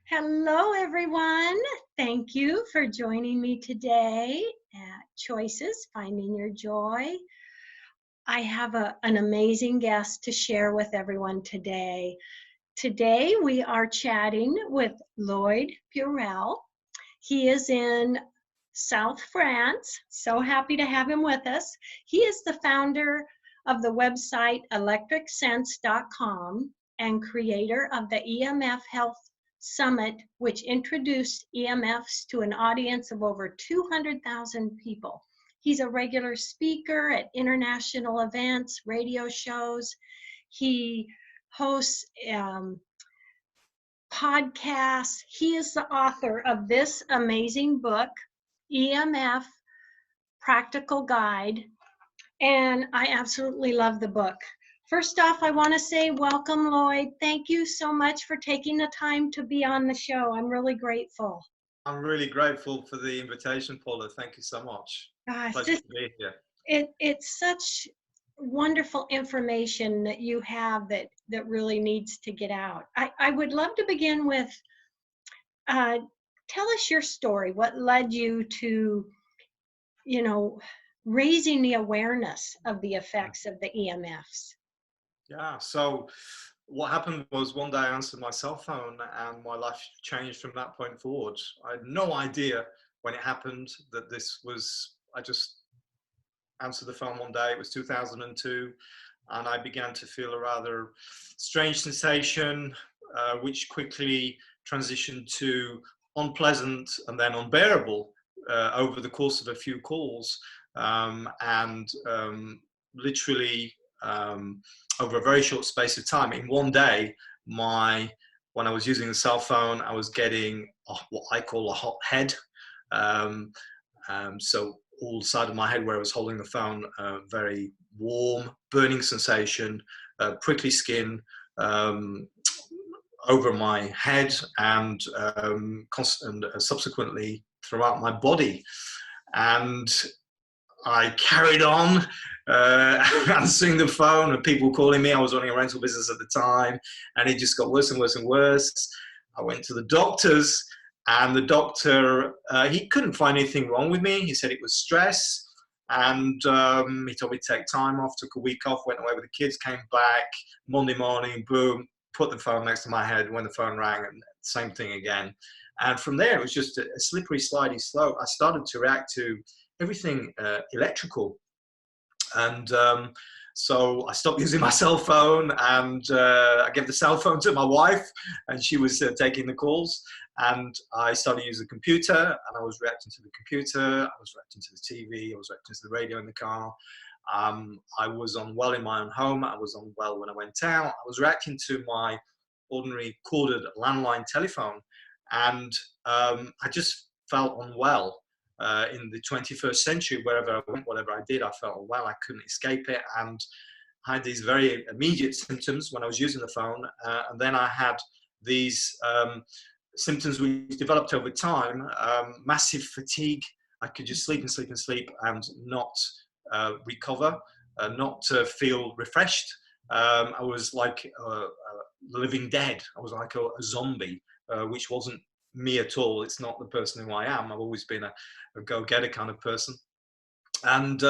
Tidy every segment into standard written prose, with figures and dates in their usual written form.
Hello, everyone. Thank you for joining me today at Choices, Finding Your Joy. I have an amazing guest to share with everyone today. Today, we are chatting with Lloyd Burrell. He is in South France. So happy to have him with us. He is the founder of the website electricsense.com and creator of the EMF Health Summit, which introduced EMFs to an audience of over 200,000 people. He's a regular speaker at international events, radio shows. He hosts podcasts. He is the author of this amazing book, EMF Practical Guide, and I absolutely love the book. First off, I want to say welcome, Lloyd. Thank you so much for taking the time to be on the show. I'm really grateful. I'm really grateful for the invitation, Paula. Thank you so much. Pleasure to be here. It's such wonderful information that you have that really needs to get out. I would love to begin with, tell us your story. What led you to, raising the awareness of the effects of the EMFs? Yeah, so what happened was one day I answered my cell phone and my life changed from that point forward. I had no idea when it happened that I just answered the phone one day. It was 2002, and I began to feel a rather strange sensation, which quickly transitioned to unpleasant and then unbearable over the course of a few calls, and literally over a very short space of time. In one day, when I was using the cell phone, I was getting what I call a hot head. So all the side of my head where I was holding the phone, very warm, burning sensation, prickly skin over my head, and subsequently throughout my body. And I carried on answering the phone and people calling me. I was running a rental business at the time, and it just got worse and worse and worse. I went to the doctors, and the doctor, he couldn't find anything wrong with me. He said it was stress, and he told me to take time off, took a week off, went away with the kids, came back, Monday morning, boom, put the phone next to my head. When the phone rang, and same thing again. And from there, it was just a slippery, slidey slope. I started to react to everything electrical. And so I stopped using my cell phone, and I gave the cell phone to my wife, and she was taking the calls. And I started using the computer, and I was reacting to the computer, I was reacting to the TV, I was reacting to the radio in the car. I was unwell in my own home, I was unwell when I went out, I was reacting to my ordinary corded landline telephone, and I just felt unwell. In the 21st century, wherever I went, whatever I did, I felt unwell. I couldn't escape it, and I had these very immediate symptoms when I was using the phone, and then I had these symptoms which developed over time. Massive fatigue. I could just sleep and sleep and sleep and not recover, not feel refreshed. I was like living dead. I was like a zombie, which wasn't me at all. It's not the person who I am. I've always been a go-getter kind of person. And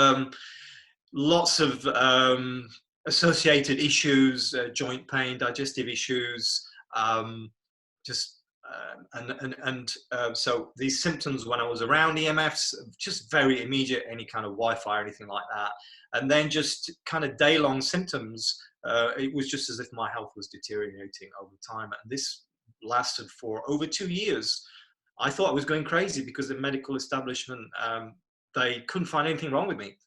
lots of associated issues, joint pain, digestive issues, so these symptoms when I was around EMFs, just very immediate, any kind of Wi-Fi or anything like that. And then just kind of day-long symptoms. It was just as if my health was deteriorating over time. And this lasted for over 2 years. I thought I was going crazy because the medical establishment, they couldn't find anything wrong with me.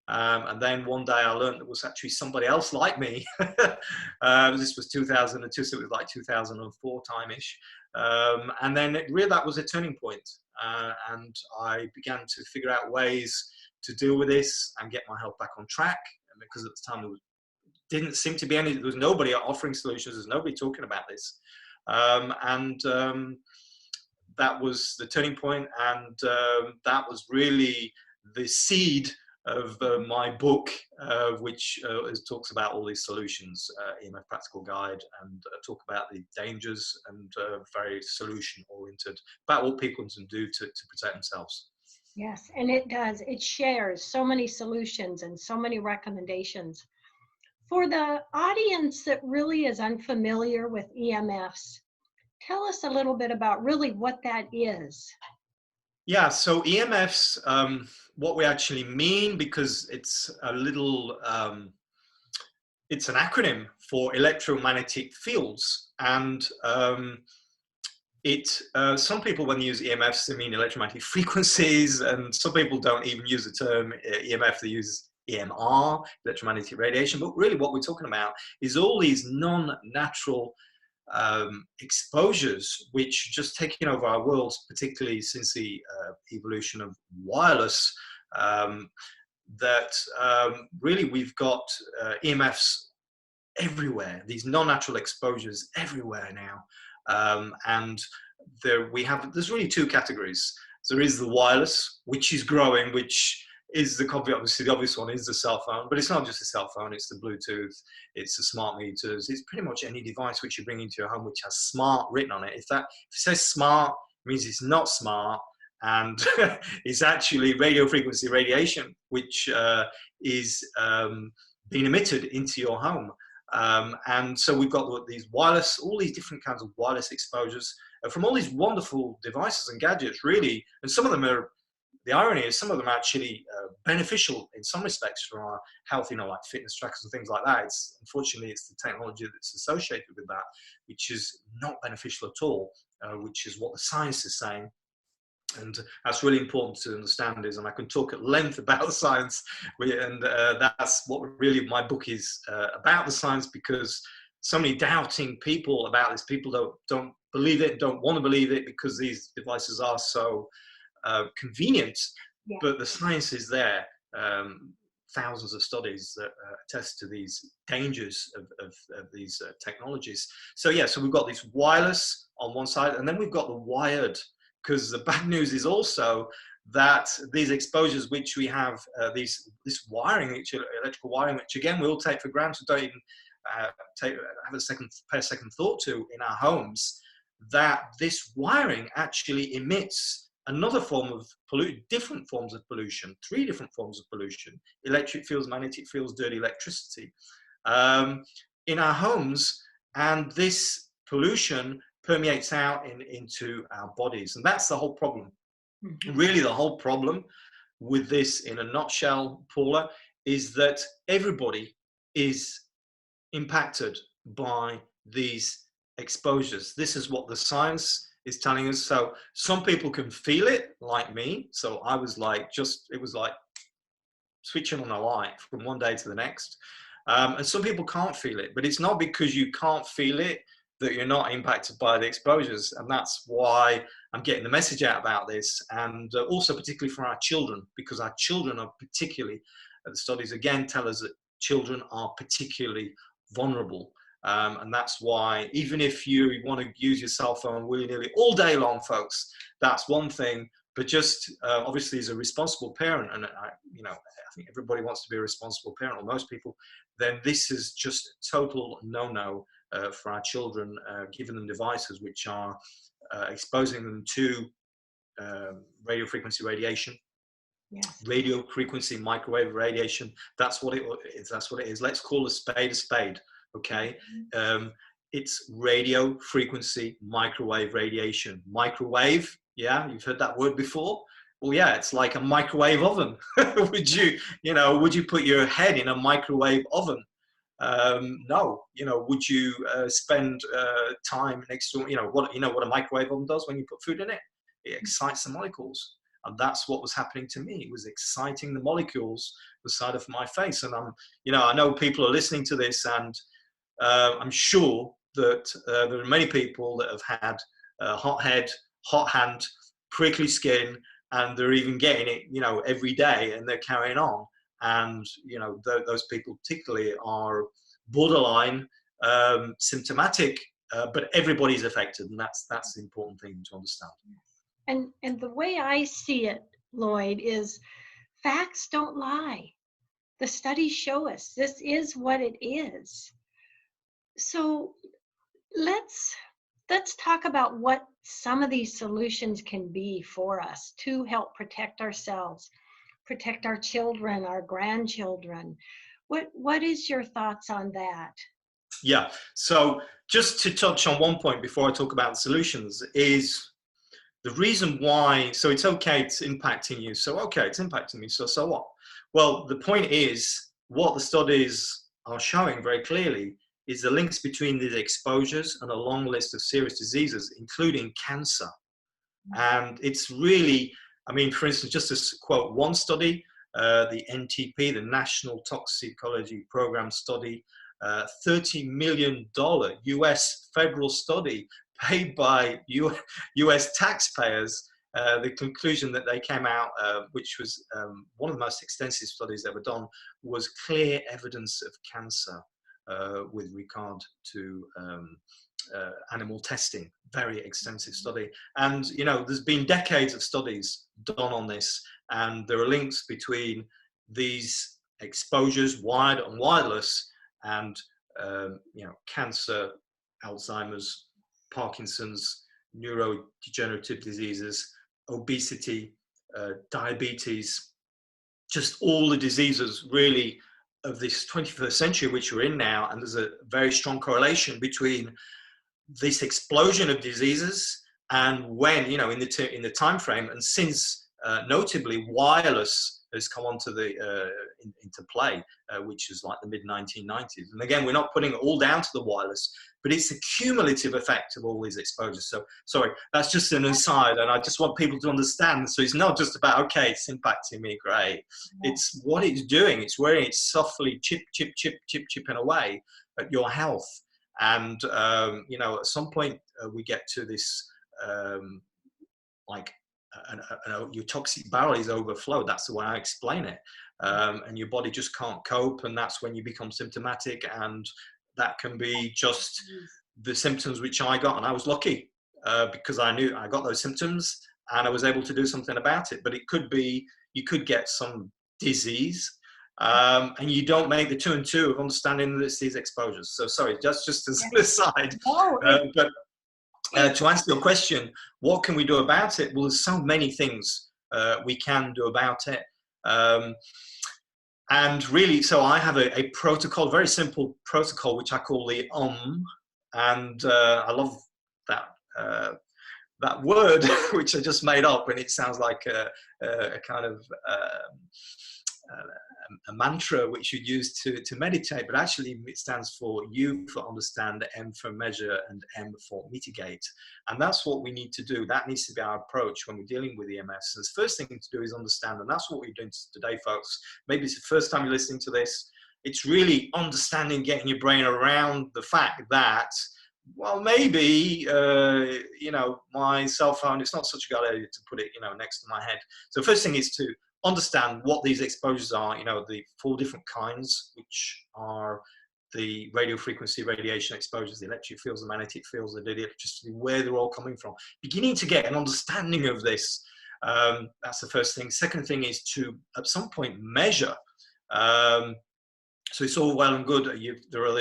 And then one day I learned there was actually somebody else like me. This was 2002, so it was like 2004 time-ish. And then that was a turning point. And I began to figure out ways to deal with this and get my health back on track. Because at the time didn't seem to be there was nobody offering solutions, there's nobody talking about this. That was the turning point, and that was really the seed of my book, which talks about all these solutions, EMF Practical Guide, and talk about the dangers and very solution oriented about what people can do to protect themselves. Yes, and it does. It shares so many solutions and so many recommendations. For the audience that really is unfamiliar with EMFs, tell us a little bit about really what that is. Yeah, so EMFs, what we actually mean, because it's a little, it's an acronym for electromagnetic fields. And some people, when they use EMFs, they mean electromagnetic frequencies, and some people don't even use the term EMF, they use EMR, electromagnetic radiation. But really what we're talking about is all these non-natural exposures which just taking over our worlds, particularly since the evolution of wireless, really we've got EMFs everywhere, these non-natural exposures everywhere now. And there's really two categories. So there is the wireless, which is growing, which is obviously the obvious one is the cell phone, but it's not just a cell phone, it's the Bluetooth, it's the smart meters, it's pretty much any device which you bring into your home which has smart written on it. If it says smart, it means it's not smart, and it's actually radio frequency radiation, which is being emitted into your home. And so we've got these wireless, all these different kinds of wireless exposures from all these wonderful devices and gadgets, really. And some of them are, the irony is, some of them are actually beneficial in some respects for our health, like fitness trackers and things like that. Unfortunately, it's the technology that's associated with that, which is not beneficial at all, which is what the science is saying. And that's really important to understand, and I can talk at length about the science, and that's what really my book is about, the science, because so many doubting people about this, people don't believe it, don't want to believe it, because these devices are so convenient. Yeah. But the science is there, thousands of studies that attest to these dangers of these technologies. So yeah, so we've got this wireless on one side, and then we've got the wired. Because the bad news is also that these exposures which we have, this wiring, electrical wiring, which again we all take for granted, don't even have a second thought to in our homes, that this wiring actually emits another form of different forms of pollution, 3 different forms of pollution: electric fields, magnetic fields, dirty electricity, in our homes, and this pollution permeates out into our bodies. And that's the whole problem. Mm-hmm. Really, the whole problem with this, in a nutshell, Paula, is that everybody is impacted by these exposures. This is what the science is telling us. So some people can feel it, like me. So I was like, it was like switching on a light from one day to the next. And some people can't feel it, but it's not because you can't feel it that you're not impacted by the exposures. And that's why I'm getting the message out about this, and also particularly for our children, because our children are particularly, the studies again tell us that children are particularly vulnerable. And that's why, even if you want to use your cell phone willy-nilly all day long, folks, that's one thing. But just obviously as a responsible parent, and I think everybody wants to be a responsible parent, or most people, then this is just a total no-no for our children, giving them devices which are exposing them to radio frequency radiation. Yes. Radio frequency microwave radiation. That's what it is. That's what it is. Let's call a spade, okay? Mm-hmm. It's radio frequency microwave radiation. Microwave, yeah, you've heard that word before. Well, yeah, it's like a microwave oven. Would you put your head in a microwave oven? No. Would you spend time next to, what a microwave oven does when you put food in it? It excites the molecules. And that's what was happening to me. It was exciting the molecules the side of my face. And I know people are listening to this, and I'm sure that there are many people that have had hot head, hot hand, prickly skin, and they're even getting it, every day, and they're carrying on. And, those people particularly are borderline symptomatic, but everybody's affected. And that's the important thing to understand. And the way I see it, Lloyd, is facts don't lie. The studies show us this is what it is. So let's talk about what some of these solutions can be for us to help protect ourselves, protect our children, our grandchildren. What is your thoughts on that? Yeah. So just to touch on one point before I talk about solutions is the reason why. So it's okay, it's impacting you. So okay, it's impacting me. So what? Well, the point is what the studies are showing very clearly is the links between these exposures and a long list of serious diseases, including cancer. And it's really, I mean, for instance, just to quote one study, the NTP, the National Toxicology Program study, $30 million US federal study paid by US taxpayers. The conclusion that they came out, which was one of the most extensive studies ever done, was clear evidence of cancer with regard to animal testing. Very extensive study. And, you know, there's been decades of studies done on this, and there are links between these exposures, wired and wireless, and you know, cancer, Alzheimer's, Parkinson's, neurodegenerative diseases, obesity, diabetes, just all the diseases really of this 21st century which we're in now. And there's a very strong correlation between this explosion of diseases and when, you know, in the time frame, and since notably wireless has come onto the into play, which is like the mid 1990s. And again, we're not putting it all down to the wireless, but it's a cumulative effect of all these exposures. So sorry, that's just an aside, and I just want people to understand. So it's not just about, okay, it's impacting me, great. It's what it's doing. It's where it's softly chipping away at your health. And you know, at some point we get to this like your toxic barrel is overflowed. That's the way I explain it. And your body just can't cope, and that's when you become symptomatic. And that can be just the symptoms which I got, and I was lucky because I knew I got those symptoms and I was able to do something about it. But it could be you could get some disease, and you don't make the 2 and 2 of understanding these exposures. So sorry, that's just as an aside. But to answer your question, what can we do about it? Well, there's so many things we can do about it. And really, so I have a protocol, very simple protocol, which I call the and I love that word, which I just made up, and it sounds like a kind of a mantra which you use to meditate, but actually it stands for U for understand, M for measure, and M for mitigate. And that's what we need to do. That needs to be our approach when we're dealing with EMFs. So the first thing to do is understand, and that's what we're doing today, folks. Maybe it's the first time you're listening to this. It's really understanding, getting your brain around the fact that, well, maybe, you know, my cell phone, it's not such a good idea to put it, you know, next to my head. So first thing is to understand what these exposures are, you know, the 4 different kinds, which are the radio frequency radiation exposures, the electric fields, the magnetic fields, the electricity, where they're all coming from. Beginning to get an understanding of this, that's the first thing. Second thing is to, at some point, measure. So it's all well and good, there are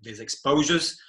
these exposures,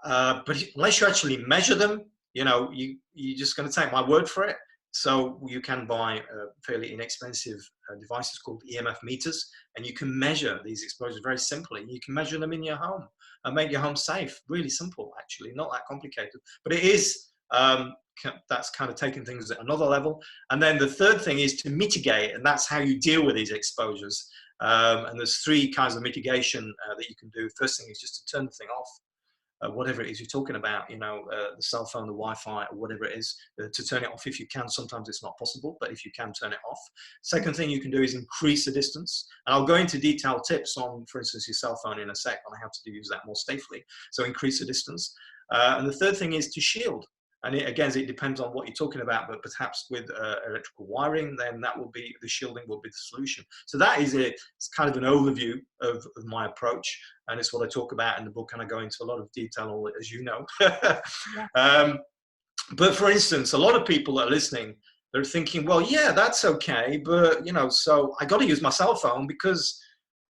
but unless you actually measure them, you know, you're just going to take my word for it. So you can buy fairly inexpensive devices called EMF meters, and you can measure these exposures very simply. You can measure them in your home and make your home safe. Really simple, actually, not that complicated. But it is, that's kind of taking things at another level. And then the third thing is to mitigate, and that's how you deal with these exposures. And there's 3 kinds of mitigation that you can do. First thing is just to turn the thing off. Whatever it is you're talking about, you know, the cell phone, the Wi-Fi, or whatever it is, to turn it off if you can. Sometimes it's not possible, but if you can, turn it off. Second thing you can do is increase the distance. And I'll go into detailed tips on, for instance, your cell phone in a sec on how to use that more safely. So increase the distance. And the third thing is to shield. And again, it depends on what you're talking about, but perhaps with electrical wiring, then that will be, the shielding will be the solution. So that is it. It's kind of an overview of my approach, and it's what I talk about in the book, and I go into a lot of detail on it, as you know. But for instance, a lot of people that are listening they're thinking, well, yeah, that's okay, but you know, so I got to use my cell phone because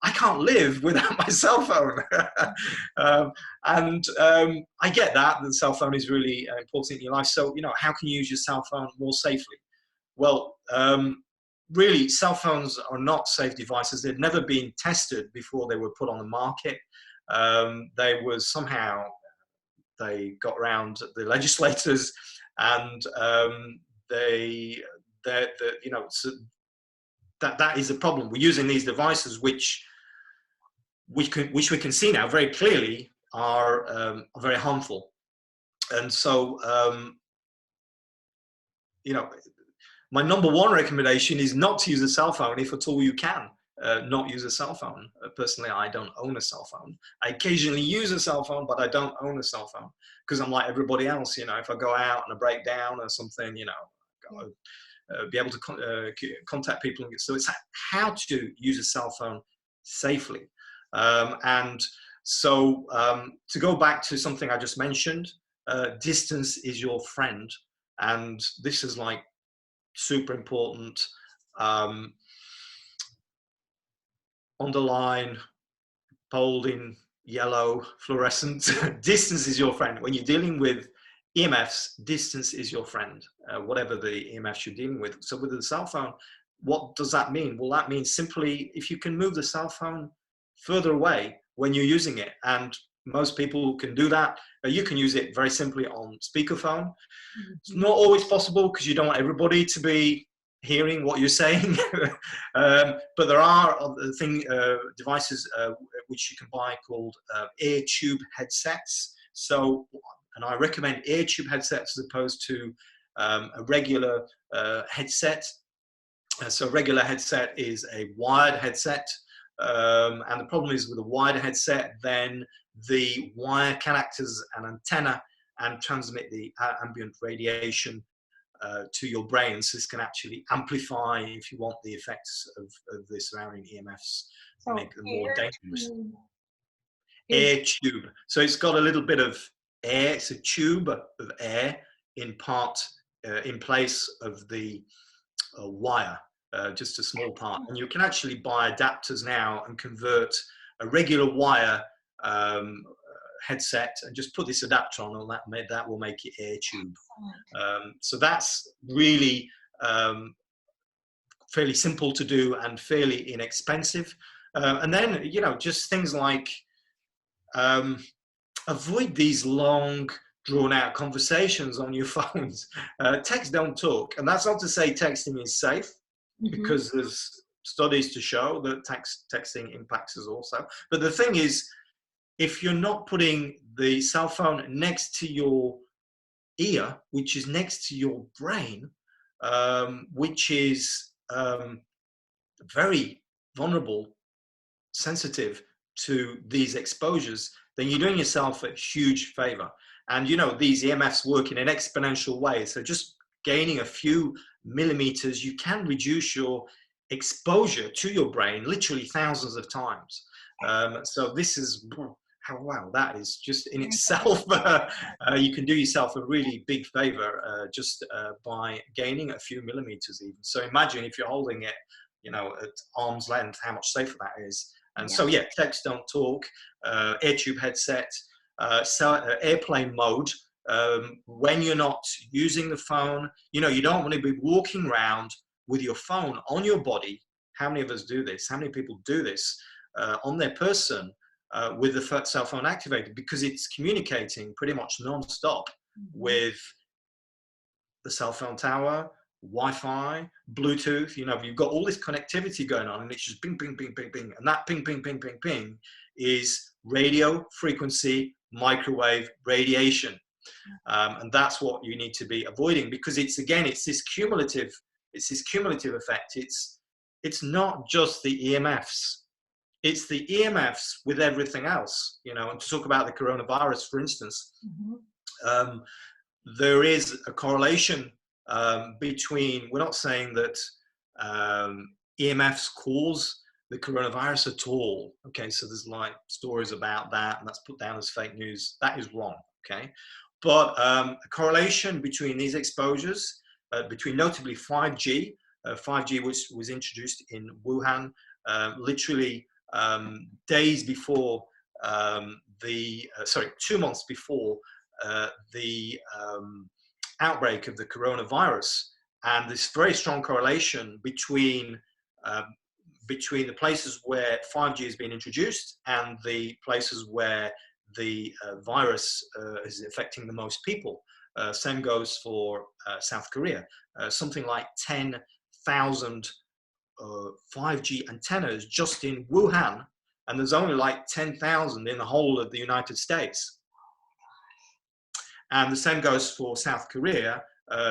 I can't live without my cell phone. I get that the cell phone is really important in your life. So, you know, how can you use your cell phone more safely? Well, really, cell phones are not safe devices. They'd never been tested before they were put on the market. They were somehow, they got around the legislators, and you know, so that is a problem. We're using these devices which we can see now very clearly are very harmful. And so, you know, my number one recommendation is not to use a cell phone if at all you can. Not use a cell phone. Personally, I don't own a cell phone. I occasionally use a cell phone, but I don't own a cell phone because I'm like everybody else. You know, if I go out and I break down or something, you know, be able to contact people. So it's how to use a cell phone safely. And so to go back to something I just mentioned, distance is your friend. And this is like super important. Underline, bold in yellow, fluorescent. Distance is your friend. When you're dealing with EMFs, distance is your friend, whatever the EMFs you're dealing with. So with the cell phone, what does that mean? Well, that means simply if you can move the cell phone further away when you're using it, and most people can do that. You can use it very simply on speakerphone. It's not always possible because you don't want everybody to be hearing what you're saying, but there are devices which you can buy called ear tube headsets. So, and I recommend ear tube headsets as opposed to a regular headset. So a regular headset is a wired headset, and the problem is with a wired headset, then the wire can act as an antenna and transmit the ambient radiation to your brain. So this can actually amplify, if you want, the effects of the surrounding EMFs, so make them more dangerous. Air tube. So it's got a little bit of air. It's a tube of air in place of the wire, just a small part. And you can actually buy adapters now and convert a regular wire headset and just put this adapter on, and that will make it air tube. So that's really fairly simple to do and fairly inexpensive. And then, you know, just things like avoid these long drawn out conversations on your phones. Text don't talk, and that's not to say texting is safe, because there's studies to show that texting impacts us also. But the thing is, if you're not putting the cell phone next to your ear, which is next to your brain, which is very vulnerable, sensitive to these exposures, then you're doing yourself a huge favor. And you know, these EMFs work in an exponential way. So just gaining a few millimeters, you can reduce your exposure to your brain literally thousands of times. So this is, wow, that is just in itself, you can do yourself a really big favor just by gaining a few millimeters even. So imagine if you're holding it, you know, at arm's length, how much safer that is. And so, yeah, text don't talk, air tube headset, airplane mode. When you're not using the phone, you know, you don't want to be walking around with your phone on your body. How many of us do this? How many people do this on their person with the cell phone activated? Because it's communicating pretty much non-stop with the cell phone tower, Wi-Fi, Bluetooth. You know, you've got all this connectivity going on, and it's just ping, ping, ping, ping, ping. And that ping, ping, ping, ping, ping is radio frequency microwave radiation. And that's what you need to be avoiding, because it's this cumulative effect. It's not just the EMFs. It's the EMFs with everything else, you know. And to talk about the coronavirus, for instance, there is a correlation between, we're not saying that EMFs cause the coronavirus at all. Okay, so there's like stories about that, and that's put down as fake news. That is wrong. Okay, but a correlation between these exposures between notably 5G. 5G was introduced in Wuhan literally days before 2 months before the outbreak of the coronavirus, and this very strong correlation between the places where 5G has been introduced and the places where the virus is affecting the most people. Same goes for South Korea. Something like 10,000 5G antennas just in Wuhan, and there's only like 10,000 in the whole of the United States. And the same goes for South Korea,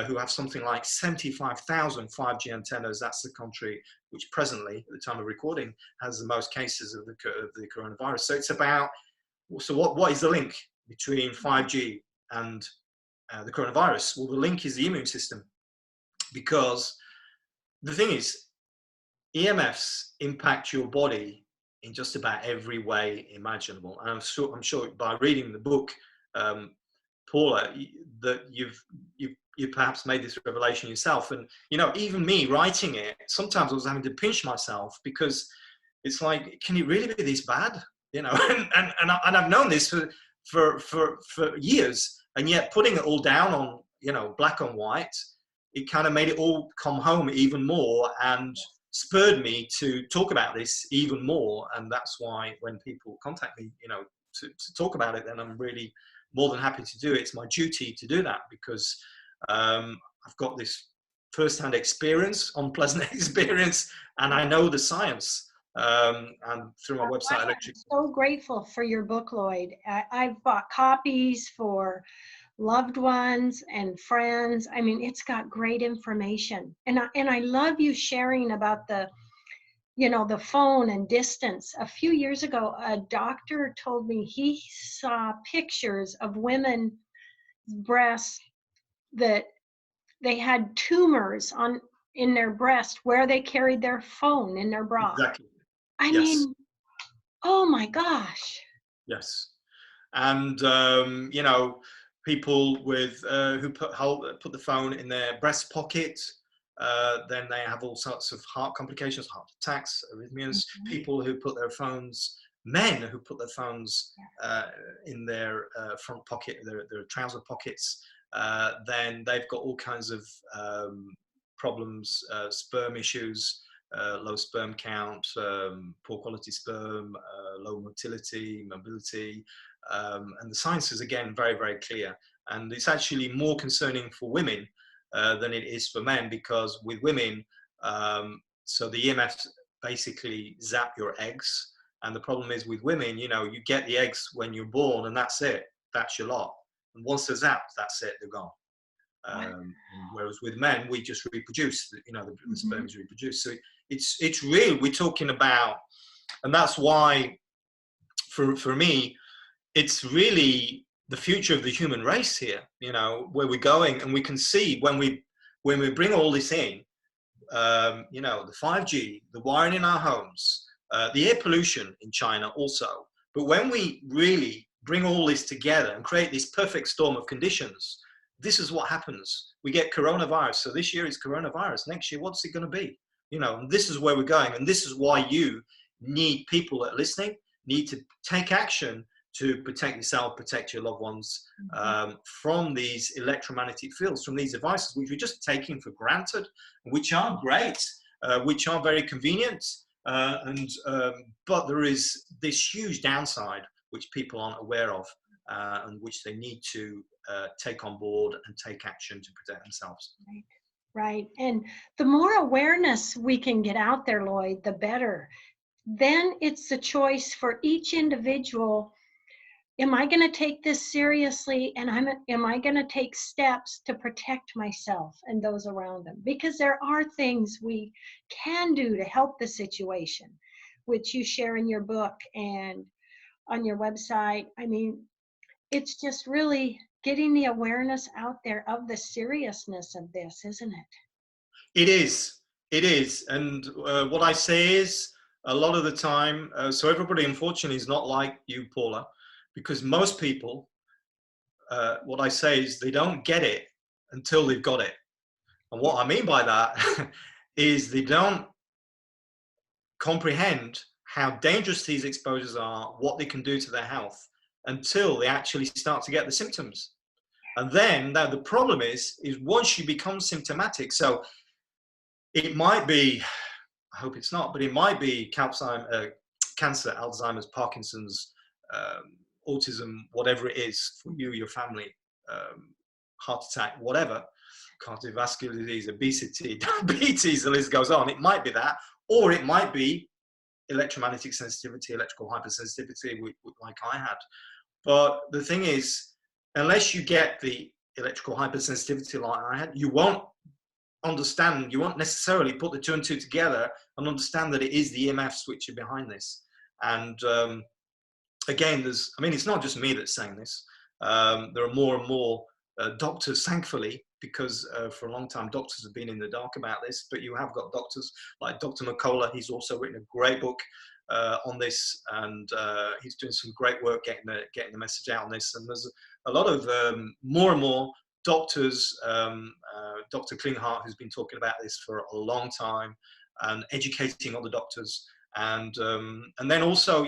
who have something like 75,000 5G antennas. That's the country which presently, at the time of recording, has the most cases of the coronavirus. So it's about, so what is the link between 5G and the coronavirus? Well, the link is the immune system, because the thing is, EMFs impact your body in just about every way imaginable. And I'm sure by reading the book, Paula, that you perhaps made this revelation yourself. And even me writing it, sometimes I was having to pinch myself, because it's like, can it really be this bad? And I've known this for years, and yet putting it all down on black and white, it kind of made it all come home even more and spurred me to talk about this even more. And that's why when people contact me, to talk about it, then I'm really more than happy to do it. It's my duty to do that, because I've got this first-hand experience, unpleasant experience, and I know the science. And through my website, I'm so grateful for your book, Lloyd. I've bought copies for loved ones and friends. I mean, it's got great information, and I love you sharing about the phone and distance. A few years ago, a doctor told me he saw pictures of women's breasts that they had tumors in their breast where they carried their phone in their bra. Exactly. I mean, oh my gosh. Yes. And people with who put the phone in their breast pocket, then they have all sorts of heart complications, heart attacks, arrhythmias. People who put their phones, men who put their phones in their front pocket, their trouser pockets, then they've got all kinds of problems, sperm issues, low sperm count, poor quality sperm, low motility, mobility. And the science is, again, very, very clear. And it's actually more concerning for women than it is for men, because with women, so the EMFs basically zap your eggs. And the problem is with women, you get the eggs when you're born, and that's it. That's your lot. And once they're zapped, that's it, they're gone. Whereas with men, we just reproduce, the sperm is reproduced. So it's real. We're talking about, and that's why for me, it's really the future of the human race here, where we're going. And we can see when we bring all this in, the 5G, the wiring in our homes, the air pollution in China also. But when we really bring all this together and create this perfect storm of conditions, this is what happens. We get coronavirus. So this year is coronavirus. Next year, what's it going to be? This is where we're going. And this is why you need, people that are listening, need to take action to protect yourself, protect your loved ones from these electromagnetic fields, from these devices, which we're just taking for granted, which are great, which are very convenient. But there is this huge downside, which people aren't aware of, and which they need to take on board and take action to protect themselves. Right. And the more awareness we can get out there, Lloyd, the better. Then it's a choice for each individual. Am I going to take this seriously? And am I going to take steps to protect myself and those around them? Because there are things we can do to help the situation, which you share in your book and on your website. I mean, it's just really getting the awareness out there of the seriousness of this, isn't it? It is. It is. And what I say is, a lot of the time, so everybody, unfortunately, is not like you, Paula, because most people, what I say is, they don't get it until they've got it. And what I mean by that is they don't comprehend how dangerous these exposures are, what they can do to their health, until they actually start to get the symptoms. And then now the problem is once you become symptomatic, so it might be, I hope it's not, but it might be cancer, Alzheimer's, Parkinson's, autism, whatever it is for you, your family, heart attack, whatever, cardiovascular disease, obesity, diabetes, the list goes on. It might be that, or it might be electromagnetic sensitivity, electrical hypersensitivity, like I had. But the thing is, unless you get the electrical hypersensitivity like I had, you won't understand, you won't necessarily put the two and two together and understand that it is the EMFs which are behind this. And again, it's not just me that's saying this. There are more and more doctors, thankfully, because for a long time doctors have been in the dark about this, but you have got doctors like Dr. McCullough. He's also written a great book on this, and he's doing some great work getting the message out on this. And there's a lot of more and more doctors, Dr. Klinghardt, who's been talking about this for a long time and educating other doctors. And then also,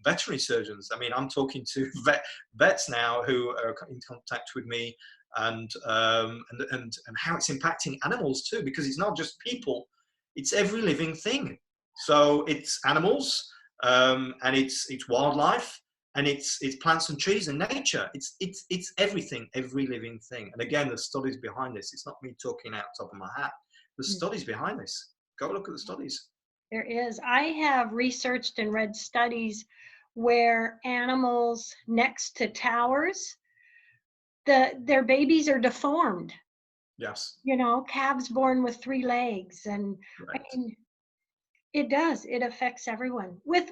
veterinary surgeons. I mean, I'm talking to vets now who are in contact with me, and how it's impacting animals too, because it's not just people, it's every living thing. So it's animals, and it's wildlife, and it's plants and trees and nature. It's everything, every living thing. And again, the studies behind this. It's not me talking out the top of my hat. The studies behind this. Go look at the studies. There is. I have researched and read studies where animals next to towers, their babies are deformed. Yes. Calves born with 3 legs, and Right. I mean, it affects everyone. With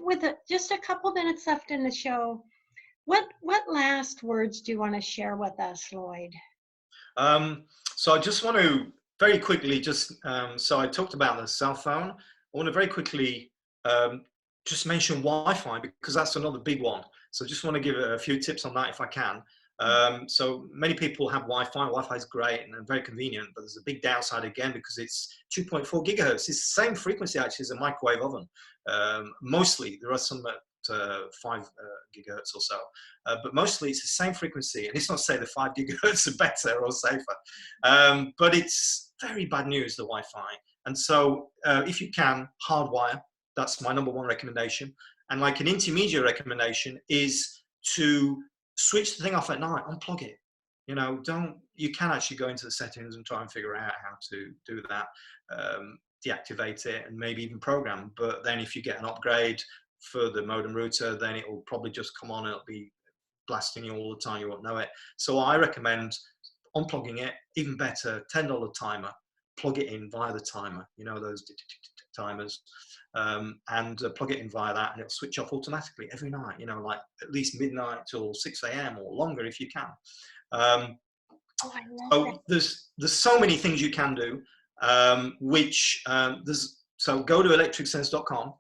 just a couple minutes left in the show, what last words do you want to share with us, Lloyd? So I just want to very quickly so I talked about the cell phone. I want to very quickly just mention Wi-Fi, because that's another big one. So I just want to give a few tips on that if I can. So many people have Wi-Fi. Wi-Fi is great and very convenient, but there's a big downside again, because it's 2.4 gigahertz. It's the same frequency actually as a microwave oven. Mostly, there are some at 5 gigahertz or so, but mostly it's the same frequency. And it's not to say the 5 gigahertz are better or safer, but it's very bad news, the Wi-Fi. And so if you can, hardwire. That's my number one recommendation. And like an intermediate recommendation is to switch the thing off at night, unplug it. You can actually go into the settings and try and figure out how to do that, deactivate it, and maybe even program. But then if you get an upgrade for the modem router, then it will probably just come on and it'll be blasting you all the time, you won't know it. So I recommend unplugging it. Even better, $10 timer, plug it in via the timer, those timers, and plug it in via that, and it'll switch off automatically every night, like at least midnight till 6 a.m. or longer if you can. So there's so many things you can do, so go to electricsense.com.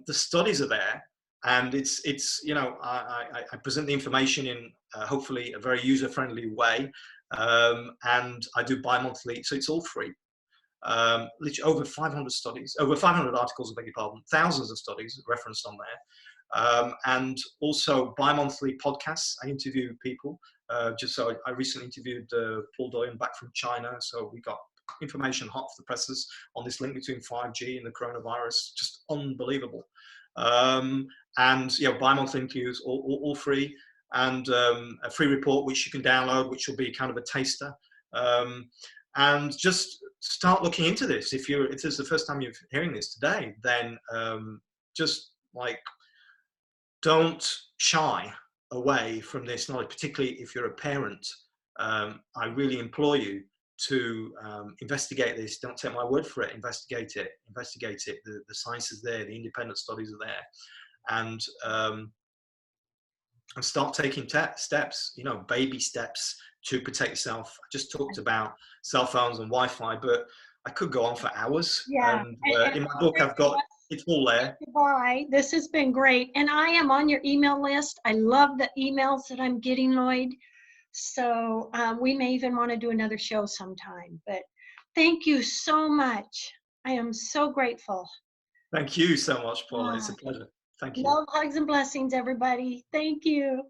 The studies are there, and it's I present the information in hopefully a very user-friendly way, and I do bi-monthly, so it's all free. Literally over 500 studies, over 500 articles, I beg your pardon, thousands of studies referenced on there, and also bi-monthly podcasts. I interview people. I recently interviewed Paul Doyen back from China, so we got information hot off the presses on this link between 5G and the coronavirus. Just unbelievable. And bi-monthly interviews, all free, and a free report which you can download, which will be kind of a taster. And just start looking into this. If this is the first time you're hearing this today, then just don't shy away from this knowledge, particularly if you're a parent. I really implore you to investigate this. Don't take my word for it. Investigate it. The science is there. The independent studies are there, and start taking steps. Baby steps to protect yourself. I just talked about cell phones and Wi-Fi, but I could go on for hours. Yeah. And in my book, it's all there. Bye. This has been great. And I am on your email list. I love the emails that I'm getting, Lloyd. So we may even want to do another show sometime. But thank you so much. I am so grateful. Thank you so much, Paula. It's Ah, a pleasure. Thank you. love, hugs, and blessings, everybody. Thank you.